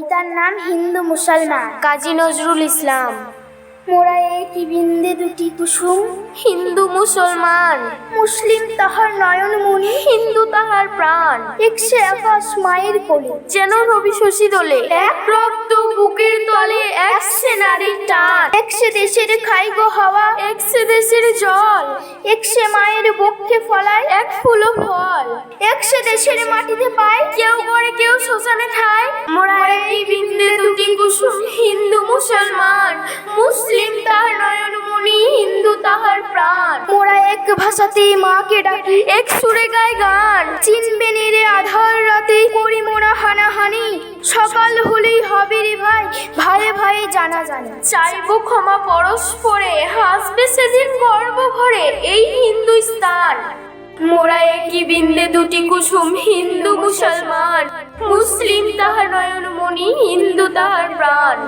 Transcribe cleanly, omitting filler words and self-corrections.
কবিতার নাম হিন্দু মুসলমান, কাজী নজরুল ইসলাম। মোরা একই বিন্দে দুটি কুসুম, হিন্দু মুসলমান, মুসলিম তাহার নয়ন মনি, হিন্দু তাহার প্রাণ। একশে আকাশ মায়ের কোলে, যেন রবি শশী দোলে, এক রক্ত বুকের তলে, একশে নারীর টান, একশে দেশের খাইগো হাওয়া, একশে দেশের জল, একশে মায়ের বক্ষে ফলায়, এক ফুলো ফল, একশে দেশের মাটিতে পায়, কেউ করে কেউ শ্মশানে ঠায়। মোরা একই বিন্দে দুটি কুসুম, হিন্দু মুসলমান, মুসলিম তাহার নয়ন মনি, হিন্দু তাহার প্রাণ। মোরা এক ভাষাতেই মাকে ডাকি, এক সুরে গায় গান, চিনবে রে আধার রাতে, করি মোরা হানাহানি, সকাল হলেই হবে রে ভাই, ভাইয়ে ভাইয়ে জানা জানি। চাইবো ক্ষমা পরস্পরে, হাসবে সেদিন গর্ব ভরে এই হিন্দুস্তান। মোরা একই বিন্দে দুটি কুসুম, হিন্দু মুসলমান, মুসলিম তাহার নয়ন মনি, হিন্দু তাহার প্রাণ।